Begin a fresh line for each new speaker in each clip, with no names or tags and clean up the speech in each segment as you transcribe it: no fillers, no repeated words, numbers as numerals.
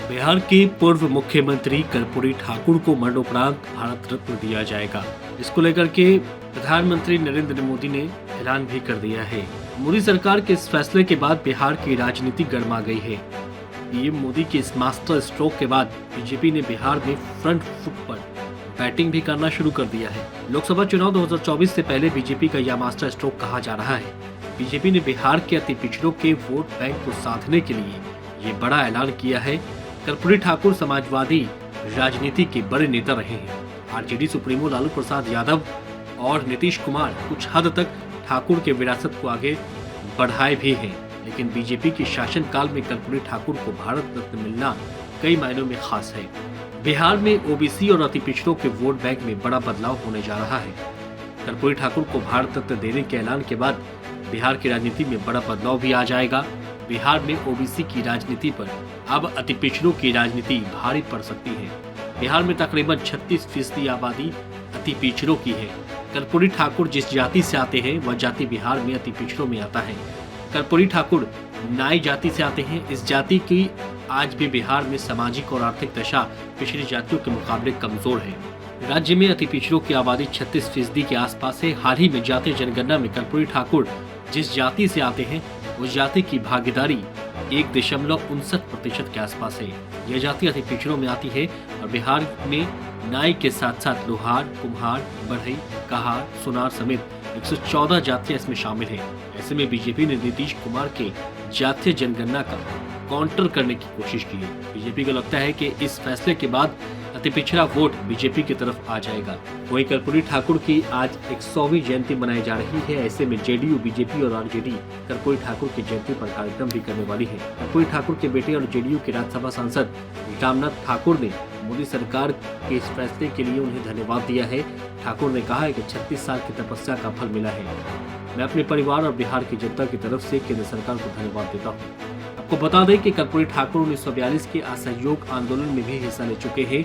बिहार के पूर्व मुख्यमंत्री कर्पूरी ठाकुर को मरणोपरांत भारत रत्न दिया जाएगा। इसको लेकर के प्रधानमंत्री नरेंद्र मोदी ने ऐलान भी कर दिया है। मोदी सरकार के इस फैसले के बाद बिहार की राजनीति गर्मा गई है। पीएम मोदी के इस मास्टर स्ट्रोक के बाद बीजेपी ने बिहार में फ्रंट फुट पर बैटिंग भी करना शुरू कर दिया है। लोकसभा चुनाव 2024 से पहले बीजेपी का यह मास्टर स्ट्रोक कहा जा रहा है। बीजेपी ने बिहार के अति पिछड़ों के वोट बैंक को साधने के लिए ये बड़ा ऐलान किया है। कर्पूरी ठाकुर समाजवादी राजनीति के बड़े नेता रहे हैं। आरजेडी सुप्रीमो लालू प्रसाद यादव और नीतीश कुमार कुछ हद तक ठाकुर के विरासत को आगे बढ़ाए भी हैं, लेकिन बीजेपी के शासनकाल में कर्पूरी ठाकुर को भारत रत्न मिलना कई मायनों में खास है। बिहार में ओबीसी और अति पिछड़ों के वोट बैंक में बड़ा बदलाव होने जा रहा है। कर्पूरी ठाकुर को भारत रत्न देने के ऐलान के बाद बिहार की राजनीति में बड़ा बदलाव भी आ जाएगा। बिहार में ओबीसी की राजनीति पर अब अति पिछड़ों की राजनीति भारी पड़ सकती है। बिहार में तकरीबन 36% आबादी अति पिछड़ों की है। कर्पूरी ठाकुर जिस जाति से आते हैं वह जाति बिहार में अति पिछड़ों में आता है। कर्पूरी ठाकुर नाई जाति से आते हैं। इस जाति की आज भी बिहार में सामाजिक और आर्थिक दशा पिछड़ी जातियों के मुकाबले कमजोर है। राज्य में अति पिछड़ों की आबादी 36% के आसपास है। हाल ही में जातीय जनगणना में कर्पूरी ठाकुर जिस जाति से आते हैं उस जाति की भागीदारी 1.59% के आसपास है। यह जाति अति पिछड़ों में आती है और बिहार में नाई के साथ साथ लोहार, कुम्हार, बढ़ई, कहार, सुनार समेत 114 जातियां इसमें शामिल हैं। ऐसे में बीजेपी ने नीतीश कुमार के जातीय जनगणना का काउंटर करने की कोशिश की है। बीजेपी को लगता है कि इस फैसले के बाद अति पिछड़ा वोट बीजेपी की तरफ आ जाएगा। वहीं कर्पूरी ठाकुर की आज 100वीं जयंती मनाई जा रही है। ऐसे में जेडीयू, बीजेपी और आरजेडी कर्पूरी ठाकुर की जयंती पर कार्यक्रम भी करने वाली है। कर्पूरी ठाकुर के बेटे और जेडीयू के राज्यसभा सांसद रामनाथ ठाकुर ने मोदी सरकार के इस फैसले के लिए उन्हें धन्यवाद दिया है। ठाकुर ने कहा है कि 36 साल की तपस्या का फल मिला है। मैं अपने परिवार और बिहार की जनता की तरफ से केंद्र सरकार को धन्यवाद देता हूँ। आपको बता दें कि कर्पूरी ठाकुर 1942 के असहयोग आंदोलन में भी हिस्सा ले चुके हैं।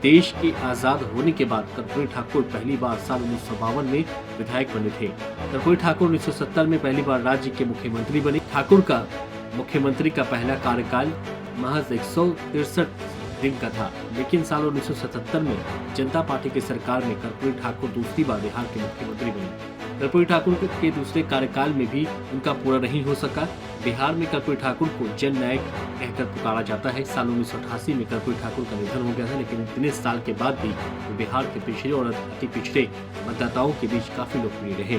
देश के आजाद होने के बाद कर्पूरी ठाकुर पहली बार साल 1952 में विधायक बने थे। कर्पूरी ठाकुर 1970 में पहली बार राज्य के मुख्यमंत्री बने। ठाकुर का मुख्यमंत्री का पहला कार्यकाल महज 163 दिन का था, लेकिन साल 1977 में जनता पार्टी की सरकार में कर्पूरी ठाकुर दूसरी बार बिहार के मुख्यमंत्री बने। कर्पूरी ठाकुर के दूसरे कार्यकाल में भी उनका पूरा नहीं हो सका। बिहार में कर्पूरी ठाकुर को जन नायक कहकर पुकारा जाता है। साल 1988 में कर्पूरी ठाकुर का निधन हो गया था, लेकिन इतने साल के बाद भी वो बिहार के पिछड़े और अति पिछड़े मतदाताओं के बीच काफी लोकप्रिय रहे।